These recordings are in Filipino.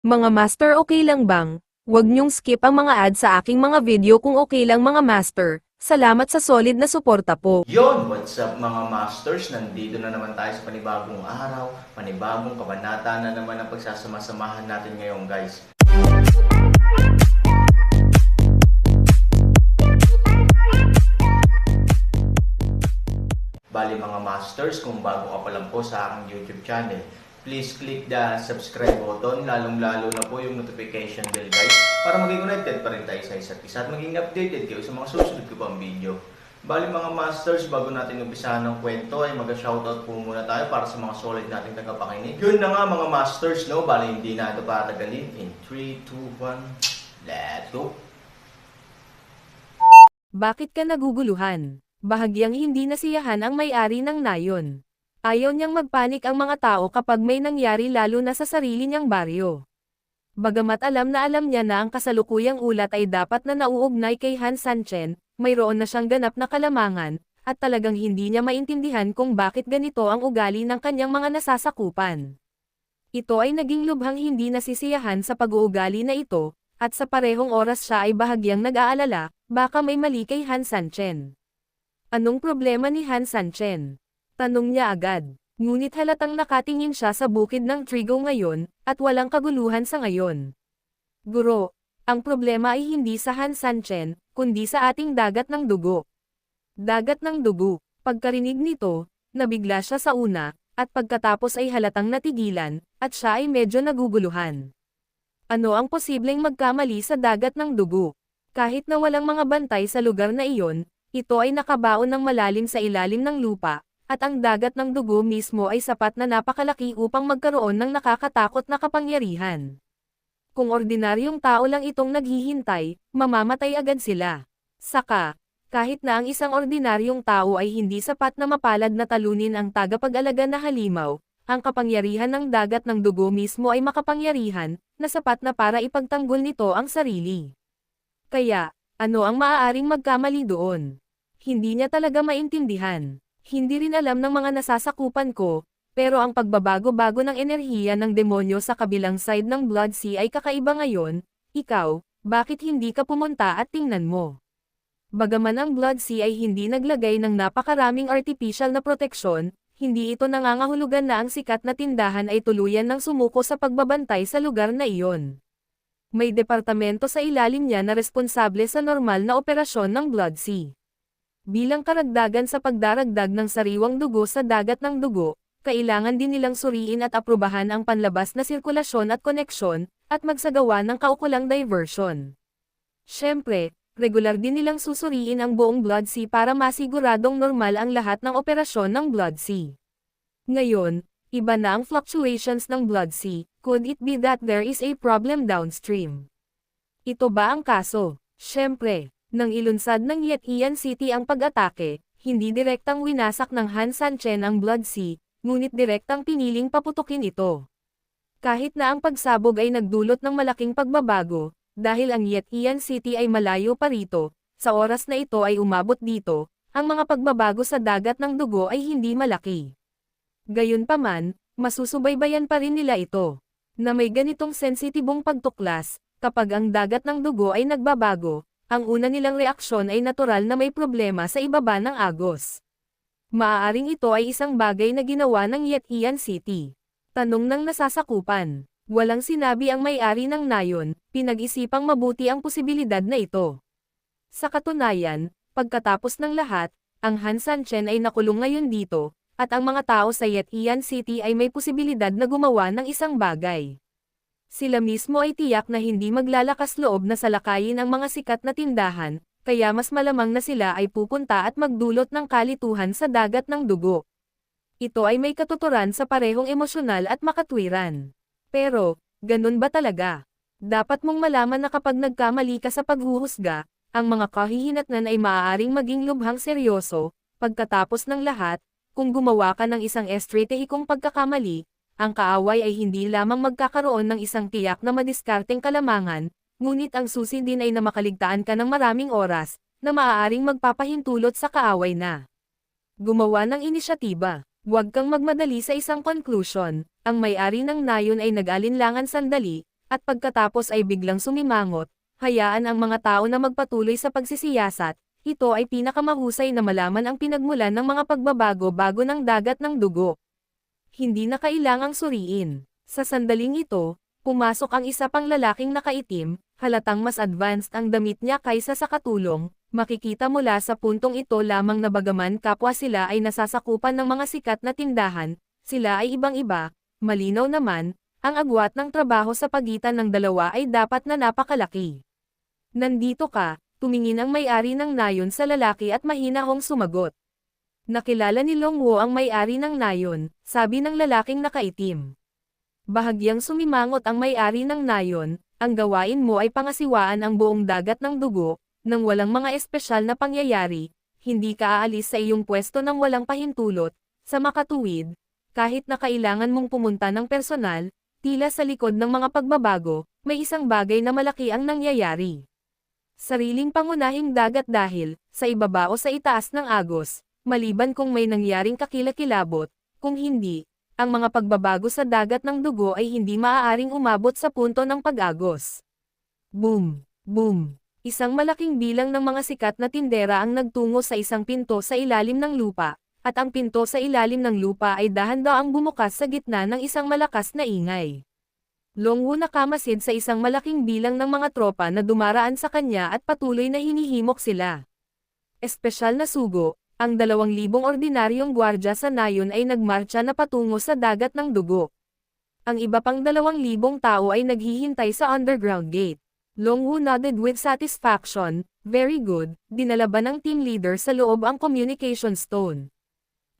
Mga master, okay lang bang? Huwag niyong skip ang mga ads sa aking mga video kung okay lang mga master. Salamat sa solid na suporta po. Yon, what's up mga masters? Nandito na naman tayo sa panibagong araw, panibagong kabanata na naman ang pagsasama-samahan natin ngayon guys. Bali mga masters, kung bago ka pa lang po sa aking YouTube channel, please click the subscribe button, lalong-lalo na po yung notification bell guys, para maging connected pa rin tayo sa isa't isa at maging updated kayo sa mga susunod ko pang video. Bali mga masters, bago natin umpisahan ng kwento ay mag-shoutout po muna tayo para sa mga solid nating tagapakinig. Yun na nga mga masters, no? Bali hindi na ito patagalin. In 3, 2, 1, let's go! Bakit ka naguguluhan? Bahagyang hindi nasiyahan ang may-ari ng nayon. Ayaw niyang magpanik ang mga tao kapag may nangyari lalo na sa sarili niyang baryo. Bagamat alam niya na ang kasalukuyang ulat ay dapat na nauugnay kay Han Sanchen, mayroon na siyang ganap na kalamangan, at talagang hindi niya maintindihan kung bakit ganito ang ugali ng kanyang mga nasasakupan. Ito ay naging lubhang hindi nasisiyahan sa pag-uugali na ito, at sa parehong oras siya ay bahagyang nag-aalala, baka may mali kay Han Sanchen. Anong problema ni Han Sanchen? Tanong niya agad. Ngunit halatang nakatingin siya sa bukid ng trigo ngayon, at walang kaguluhan sa ngayon. Guro, ang problema ay hindi sa Han Sanchen, kundi sa ating dagat ng dugo. Dagat ng dugo. Pagkarinig nito, nabigla siya sa una, at pagkatapos ay halatang natigilan, at siya ay medyo naguguluhan. Ano ang posibleng magkamali sa dagat ng dugo? Kahit na walang mga bantay sa lugar na iyon, ito ay nakabaon ng malalim sa ilalim ng lupa, at ang dagat ng dugo mismo ay sapat na napakalaki upang magkaroon ng nakakatakot na kapangyarihan. Kung ordinaryong tao lang itong naghihintay, mamamatay agad sila. Saka, kahit na ang isang ordinaryong tao ay hindi sapat na mapalad na talunin ang tagapag-alaga na halimaw, ang kapangyarihan ng dagat ng dugo mismo ay makapangyarihan, na sapat na para ipagtanggol nito ang sarili. Kaya, ano ang maaaring magkamali doon? Hindi niya talaga maintindihan. Hindi rin alam ng mga nasasakupan ko, pero ang pagbabago-bago ng enerhiya ng demonyo sa kabilang side ng Blood Sea ay kakaiba ngayon. Ikaw, bakit hindi ka pumunta at tingnan mo? Bagaman ang Blood Sea ay hindi naglagay ng napakaraming artificial na proteksyon, hindi ito nangangahulugan na ang sikat na tindahan ay tuluyan ng sumuko sa pagbabantay sa lugar na iyon. May departamento sa ilalim niya na responsable sa normal na operasyon ng Blood Sea. Bilang karagdagan sa pagdaragdag ng sariwang dugo sa dagat ng dugo, kailangan din nilang suriin at aprubahan ang panlabas na sirkulasyon at koneksyon, at magsagawa ng kaukulang diversion. Siyempre, regular din nilang susuriin ang buong Blood Sea para masiguradong normal ang lahat ng operasyon ng Blood Sea. Ngayon, iba na ang fluctuations ng Blood Sea. Could it be that there is a problem downstream? Ito ba ang kaso? Siyempre, nang ilunsad ng Yetian City ang pag-atake, hindi direktang winasak ng Han Sanchen ang Blood Sea, ngunit direktang piniling paputukin ito. Kahit na ang pagsabog ay nagdulot ng malaking pagbabago, dahil ang Yetian City ay malayo pa rito, sa oras na ito ay umabot dito, ang mga pagbabago sa dagat ng dugo ay hindi malaki. Gayunpaman, masusubaybayan pa rin nila ito. Na may ganitong sensitibong pagtuklas, kapag ang dagat ng dugo ay nagbabago, ang una nilang reaksyon ay natural na may problema sa ibaba ng agos. Maaaring ito ay isang bagay na ginawa ng Yetian City. Tanong ng nasasakupan. Walang sinabi ang may-ari ng nayon, pinag-isipang mabuti ang posibilidad na ito. Sa katunayan, pagkatapos ng lahat, ang Han Sanchen ay nakulong ngayon dito, at ang mga tao sa Yetian City ay may posibilidad na gumawa ng isang bagay. Sila mismo ay tiyak na hindi maglalakas loob na salakayin ang mga sikat na tindahan, kaya mas malamang na sila ay pupunta at magdulot ng kalituhan sa dagat ng dugo. Ito ay may katuturan sa parehong emosyonal at makatwiran. Pero, ganun ba talaga? Dapat mong malaman na kapag nagkamali ka sa paghuhusga, ang mga kahihinatnan ay maaaring maging lubhang seryoso. Pagkatapos ng lahat, kung gumawa ka ng isang estratehikong pagkakamali, ang kaaway ay hindi lamang magkakaroon ng isang tiyak na madiskarteng kalamangan, ngunit ang susi din ay na makaligtaan ka ng maraming oras, na maaaring magpapahintulot sa kaaway na gumawa ng inisyatiba. Huwag kang magmadali sa isang conclusion, ang may-ari ng nayon ay nag-alinlangan sandali, at pagkatapos ay biglang sumimangot, hayaan ang mga tao na magpatuloy sa pagsisiyasat, ito ay pinakamahusay na malaman ang pinagmulan ng mga pagbabago bago ng dagat ng dugo. Hindi na kailangang suriin. Sa sandaling ito, pumasok ang isa pang lalaking nakaitim, halatang mas advanced ang damit niya kaysa sa katulong, makikita mula sa puntong ito lamang na bagaman kapwa sila ay nasasakupan ng mga sikat na tindahan, sila ay ibang-iba, malinaw naman, ang agwat ng trabaho sa pagitan ng dalawa ay dapat na napakalaki. Nandito ka, tumingin ang may-ari ng nayon sa lalaki at mahinahong sumagot. Nakilala ni Long Wo ang may-ari ng nayon, sabi ng lalaking nakaitim. Bahagyang sumimangot ang may-ari ng nayon, ang gawain mo ay pangasiwaan ang buong dagat ng dugo, nang walang mga espesyal na pangyayari, hindi ka aalis sa iyong pwesto nang walang pahintulot, sa makatuwid, kahit na kailangan mong pumunta ng personal, tila sa likod ng mga pagbabago, may isang bagay na malaki ang nangyayari. Sariling pangunahing dagat dahil, sa ibaba o sa itaas ng agos, maliban kung may nangyaring kakilakilabot, kung hindi, ang mga pagbabago sa dagat ng dugo ay hindi maaaring umabot sa punto ng pag-agos. Boom! Boom! Isang malaking bilang ng mga sikat na tindera ang nagtungo sa isang pinto sa ilalim ng lupa, at ang pinto sa ilalim ng lupa ay dahan-daang bumukas sa gitna ng isang malakas na ingay. Long Wo nakamasid sa isang malaking bilang ng mga tropa na dumaraan sa kanya at patuloy na hinihimok sila. Espesyal na sugo, ang 2,000 ordinaryong gwardya sa nayon ay nagmarcha na patungo sa dagat ng dugo. Ang iba pang 2,000 tao ay naghihintay sa underground gate. Long Wo nodded with satisfaction, very good, dinala ba ng team leader sa loob ang communication stone?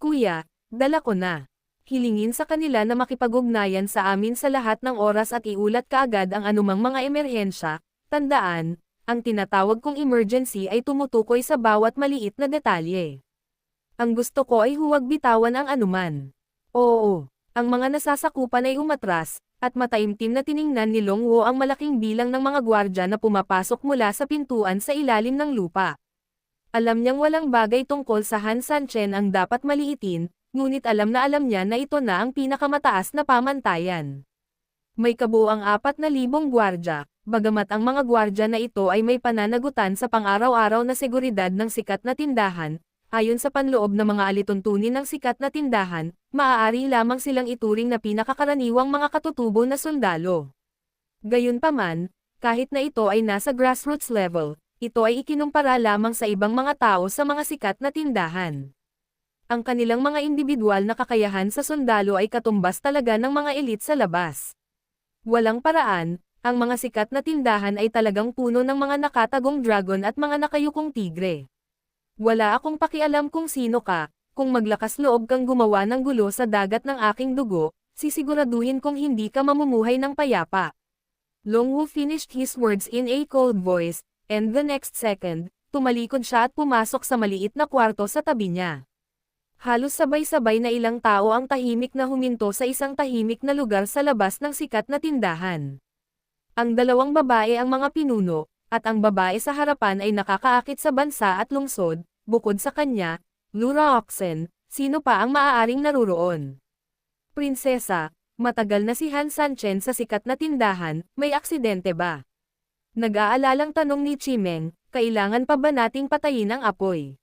Kuya, dala ko na. Hilingin sa kanila na makipag-ugnayan sa amin sa lahat ng oras at iulat kaagad ang anumang mga emerhensya, tandaan, ang tinatawag kong emergency ay tumutukoy sa bawat maliit na detalye. Ang gusto ko ay huwag bitawan ang anuman. Oo, ang mga nasasakupan ay umatras, at mataimtim na tiningnan ni Long Wo ang malaking bilang ng mga gwardya na pumapasok mula sa pintuan sa ilalim ng lupa. Alam niyang walang bagay tungkol sa Han Sanchen ang dapat maliitin, ngunit alam niya na ito na ang pinakamataas na pamantayan. May kabuuang 4,000 gwardya, bagamat ang mga gwardya na ito ay may pananagutan sa pang-araw-araw na seguridad ng sikat na tindahan, ayon sa panloob na mga alituntunin ng sikat na tindahan, maaari lamang silang ituring na pinakakaraniwang mga katutubo na sundalo. Gayunpaman, kahit na ito ay nasa grassroots level, ito ay ikinumpara lamang sa ibang mga tao sa mga sikat na tindahan. Ang kanilang mga individual na kakayahan sa sundalo ay katumbas talaga ng mga elite sa labas. Walang paraan, ang mga sikat na tindahan ay talagang puno ng mga nakatagong dragon at mga nakayukong tigre. Wala akong pakialam kung sino ka, kung maglakas loob kang gumawa ng gulo sa dagat ng aking dugo, sisiguraduhin kong hindi ka mamumuhay ng payapa. Long Wo finished his words in a cold voice, and the next second, tumalikod siya at pumasok sa maliit na kwarto sa tabi niya. Halos sabay-sabay na ilang tao ang tahimik na huminto sa isang tahimik na lugar sa labas ng sikat na tindahan. Ang 2 babae ang mga pinuno, at ang babae sa harapan ay nakakaakit sa bansa at lungsod, bukod sa kanya, Lura Oxen, sino pa ang maaaring naruroon? Prinsesa, matagal na si Han Sanchen sa sikat na tindahan, may aksidente ba? Nag-aalalang tanong ni Chimeng, kailangan pa ba nating patayin ang apoy?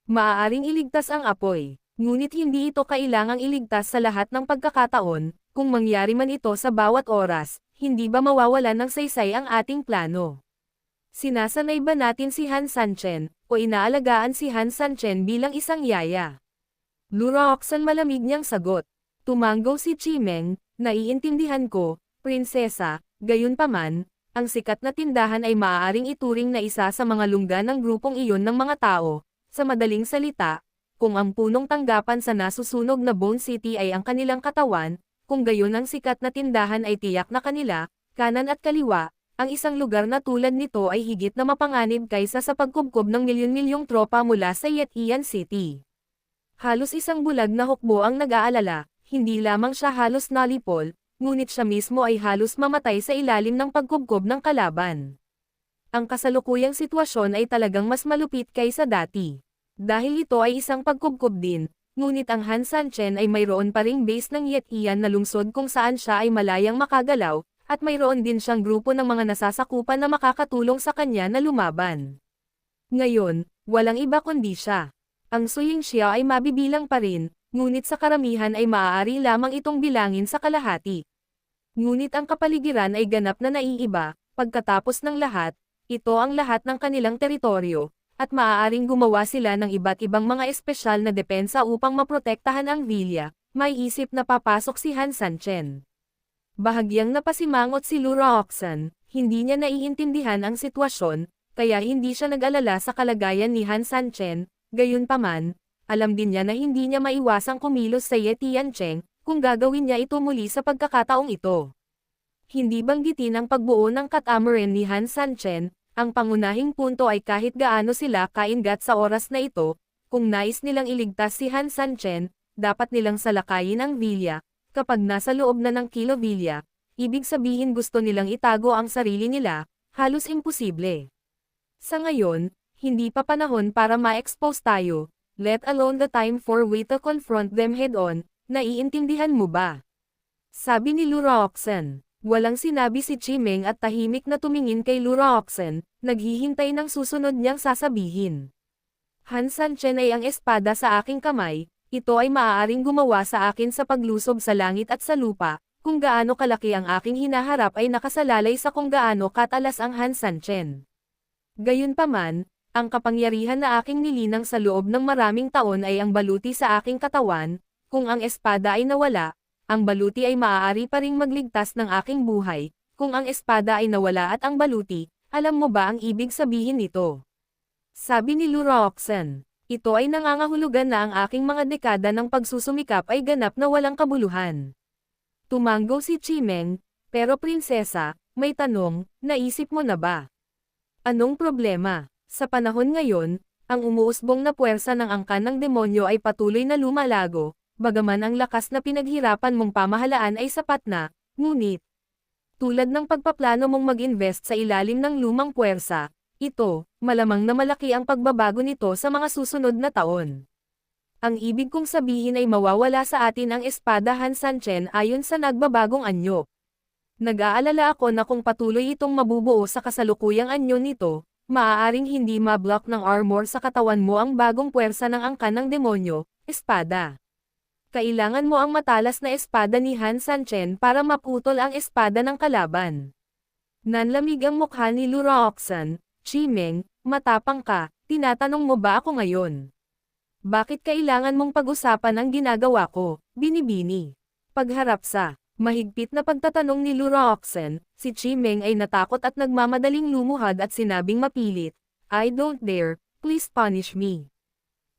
Maaaring iligtas ang apoy, ngunit hindi ito kailangang iligtas sa lahat ng pagkakataon, kung mangyari man ito sa bawat oras, hindi ba mawawalan ng saysay ang ating plano? Sinasanay ba natin si Han Sanchen, o inaalagaan si Han Sanchen bilang isang yaya? Lura Oxen malamig niyang sagot. Tumanggaw si Chimeng, naiintindihan ko, prinsesa, gayunpaman, ang sikat na tindahan ay maaaring ituring na isa sa mga lungga ng grupong iyon ng mga tao, sa madaling salita, kung ang punong tanggapan sa nasusunog na Bone City ay ang kanilang katawan, kung gayon ang sikat na tindahan ay tiyak na kanila, kanan at kaliwa, ang isang lugar na tulad nito ay higit na mapanganib kaysa sa pagkubkob ng milyon-milyong tropa mula sa Yetian City. Halos isang bulag na hukbo ang nag-aalala, hindi lamang siya halos nalipol, ngunit siya mismo ay halos mamatay sa ilalim ng pagkubkob ng kalaban. Ang kasalukuyang sitwasyon ay talagang mas malupit kaysa dati. Dahil ito ay isang pagkubkob din, ngunit ang Han Sanchen ay mayroon pa ring base ng Yetian na lungsod kung saan siya ay malayang makagalaw, at mayroon din siyang grupo ng mga nasasakupan na makakatulong sa kanya na lumaban. Ngayon, walang iba kundi siya. Ang Suying siya ay mabibilang pa rin, ngunit sa karamihan ay maaari lamang itong bilangin sa kalahati. Ngunit ang kapaligiran ay ganap na naiiba, pagkatapos ng lahat, ito ang lahat ng kanilang teritoryo, at maaaring gumawa sila ng iba't ibang mga espesyal na depensa upang maprotektahan ang Vilya. May isip na papasok si Han Sanchen. Bahagyang napasimangot si Lura Oxen, hindi niya naiintindihan ang sitwasyon, kaya hindi siya nag-alala sa kalagayan ni Han Sanchen, gayunpaman, alam din niya na hindi niya maiwasang kumilos sa Ye Tiancheng, kung gagawin niya ito muli sa pagkakataong ito. Hindi banggitin ang pagbuo ng catamaran ni Han Sanchen, ang pangunahing punto ay kahit gaano sila kaingat sa oras na ito, kung nais nilang iligtas si Han Sanchen, dapat nilang salakayin ang Vilya. Kapag nasa loob na ng Kilo Vilya, ibig sabihin gusto nilang itago ang sarili nila, halos imposible. Sa ngayon, hindi pa panahon para ma-expose tayo, let alone the time for we to confront them head-on, naiintindihan mo ba? Sabi ni Lura Oxen. Walang sinabi si Chimeng at tahimik na tumingin kay Lura Oxen, naghihintay ng susunod niyang sasabihin. Han Sanchen ay ang espada sa aking kamay, ito ay maaaring gumawa sa akin sa paglusob sa langit at sa lupa, kung gaano kalaki ang aking hinaharap ay nakasalalay sa kung gaano katalas ang Han Sanchen. Gayunpaman, ang kapangyarihan na aking nilinang sa loob ng maraming taon ay ang baluti sa aking katawan, kung ang espada ay nawala, ang baluti ay maaari pa ring magligtas ng aking buhay, kung ang espada ay nawala at ang baluti, alam mo ba ang ibig sabihin nito? Sabi ni Lura Oxen. Ito ay nangangahulugan na ang aking mga dekada ng pagsusumikap ay ganap na walang kabuluhan. Tumanggo si Chimeng, pero prinsesa, may tanong, naisip mo na ba? Anong problema? Sa panahon ngayon, ang umuusbong na puwersa ng angkan ng demonyo ay patuloy na lumalago, bagaman ang lakas na pinaghirapan mong pamahalaan ay sapat na, ngunit, tulad ng pagpaplano mong mag-invest sa ilalim ng lumang puwersa, ito, malamang na malaki ang pagbabago nito sa mga susunod na taon. Ang ibig kong sabihin ay mawawala sa atin ang espada Han Sanchen ayon sa nagbabagong anyo. Nag-aalala ako na kung patuloy itong mabubuo sa kasalukuyang anyo nito, maaaring hindi ma-block ng armor sa katawan mo ang bagong puwersa ng angkan ng demonyo, espada. Kailangan mo ang matalas na espada ni Han Sanchen para maputol ang espada ng kalaban. Nanlamig ang mukha ni Lura Oxen. Chimeng, matapang ka, tinatanong mo ba ako ngayon? Bakit kailangan mong pag-usapan ang ginagawa ko, binibini? Pagharap sa mahigpit na pagtatanong ni Lura Oxen, si Chimeng ay natakot at nagmamadaling lumuhad at sinabing mapilit, I don't dare, please punish me.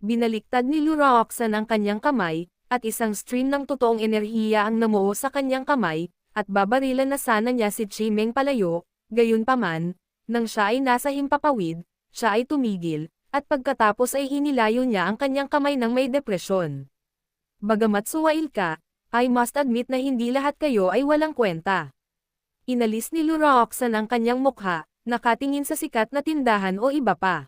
Binaliktad ni Lura Oxen ang kanyang kamay, at isang stream ng totoong enerhiya ang namuo sa kanyang kamay, at babarilan na sana niya si Chimeng palayo, gayunpaman, nang siya ay nasa himpapawid, siya ay tumigil, at pagkatapos ay hinilayo niya ang kanyang kamay ng may depresyon. Bagamat suwail ka, I must admit na hindi lahat kayo ay walang kwenta. Inalis ni Lura Oxen ang kanyang mukha, nakatingin sa sikat na tindahan o iba pa.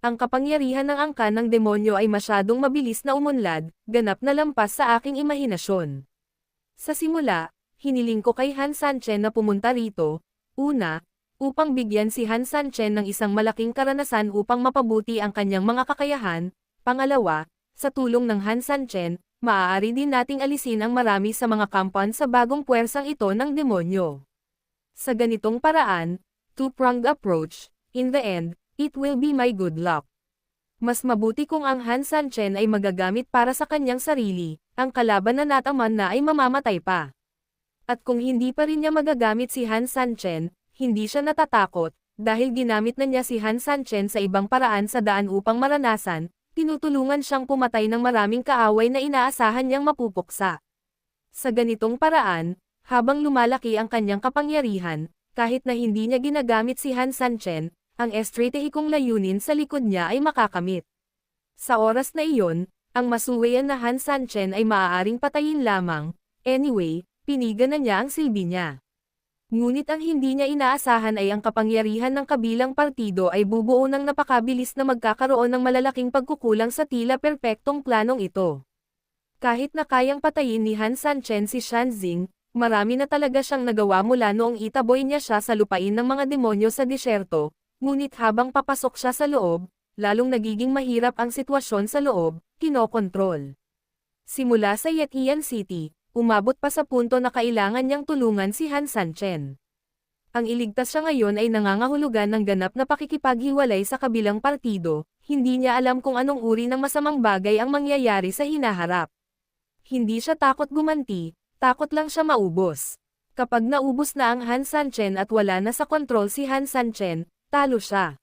Ang kapangyarihan ng angkan ng demonyo ay masyadong mabilis na umunlad, ganap na lampas sa aking imahinasyon. Sa simula, hiniling ko kay Han Sanchen na pumunta rito, una, upang bigyan si Han Sanchen ng isang malaking karanasan upang mapabuti ang kanyang mga kakayahan, pangalawa, sa tulong ng Han Sanchen, maaari din nating alisin ang marami sa mga kampan sa bagong puwersang ito ng demonyo. Sa ganitong paraan, two-pronged approach, in the end, it will be my good luck. Mas mabuti kung ang Han Sanchen ay magagamit para sa kanyang sarili, ang kalaban na nataman na ay mamamatay pa. At kung hindi pa rin niya magagamit si Han Sanchen, hindi siya natatakot, dahil ginamit na niya si Han Sanchen sa ibang paraan sa daan upang maranasan, tinutulungan siyang pumatay ng maraming kaaway na inaasahan niyang mapupuksa. Sa ganitong paraan, habang lumalaki ang kanyang kapangyarihan, kahit na hindi niya ginagamit si Han Sanchen, ang estratehikong layunin sa likod niya ay makakamit. Sa oras na iyon, ang masuwayan na Han Sanchen ay maaaring patayin lamang, anyway, pinigan na niya ang silbi niya. Ngunit ang hindi niya inaasahan ay ang kapangyarihan ng kabilang partido ay bubuo ng napakabilis na magkakaroon ng malalaking pagkukulang sa tila perpektong planong ito. Kahit na kayang patayin ni Han Sanchen si Shanxing, Marami na talaga siyang nagawa mula noong itaboy niya siya sa lupain ng mga demonyo sa disyerto, ngunit habang papasok siya sa loob, lalong nagiging mahirap ang sitwasyon sa loob, kinokontrol. Simula sa Yetian City, umabot pa sa punto na kailangan niyang tulungan si Han Sanchen. Ang iligtas siya ngayon ay nangangahulugan ng ganap na pakikipaghiwalay sa kabilang partido, hindi niya alam kung anong uri ng masamang bagay ang mangyayari sa hinaharap. Hindi siya takot gumanti, takot lang siya maubos. Kapag naubos na ang Han Sanchen at wala na sa kontrol si Han Sanchen, talo siya.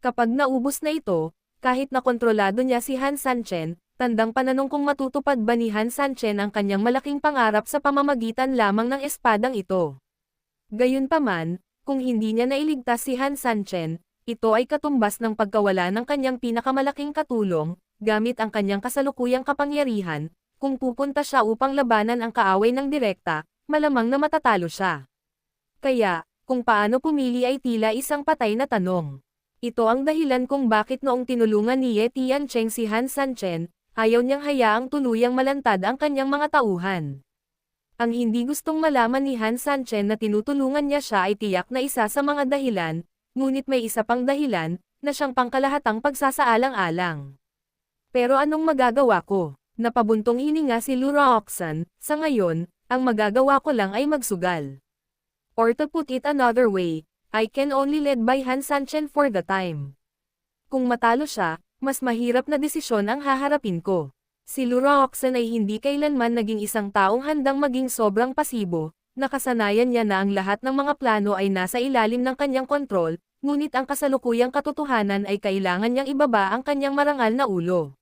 Kapag naubos na ito, kahit na kontrolado niya si Han Sanchen, tandang pananong kung matutupad ba ni Han Sanchen ang kanyang malaking pangarap sa pamamagitan lamang ng espadang ito. Gayunpaman, kung hindi niya nailigtas si Han Sanchen, ito ay katumbas ng pagkawala ng kanyang pinakamalaking katulong, gamit ang kanyang kasalukuyang kapangyarihan. Kung pupunta siya upang labanan ang kaaway ng direkta, malamang na matatalo siya. Kaya, kung paano pumili ay tila isang patay na tanong. Ito ang dahilan kung bakit noong tinulungan ni Ye Tiancheng si Han Sanchen, ayaw niyang hayaang tuluyang malantad ang kanyang mga tauhan. Ang hindi gustong malaman ni Han Sanchen na tinutulungan niya siya ay tiyak na isa sa mga dahilan, ngunit may isa pang dahilan, na siyang pangkalahatang pagsasaalang-alang. Pero anong magagawa ko? Napabuntong hininga si Lu Roxan, sa ngayon, ang magagawa ko lang ay magsugal. Or to put it another way, I can only lead by Han Sanchen for the time. Kung matalo siya, mas mahirap na desisyon ang haharapin ko. Si Lu Roxan ay hindi kailanman naging isang taong handang maging sobrang pasibo, nakasanayan niya na ang lahat ng mga plano ay nasa ilalim ng kanyang kontrol, ngunit ang kasalukuyang katotohanan ay kailangan niyang ibaba ang kanyang marangal na ulo.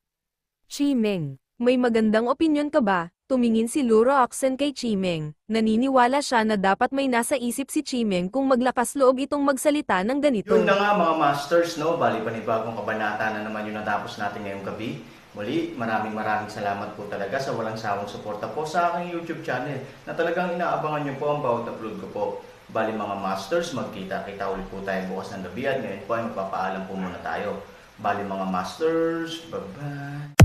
Chimeng, may magandang opinyon ka ba? Tumingin si Lu Roxan kay Chimeng. Naniniwala siya na dapat may nasa isip si Chimeng kung maglakas loob itong magsalita ng ganito. Yun na nga mga masters, no? Bali panibagong kabanata na naman yung natapos natin ngayong gabi. Muli, maraming salamat po talaga sa walang sawang suporta po sa aking YouTube channel na talagang inaabangan nyo po ang bawat upload ko po. Bali mga masters, magkita-kita ulit po tayo bukas ng gabi at ngayon po ay magpapaalam po muna tayo. Bali mga masters, bye-bye!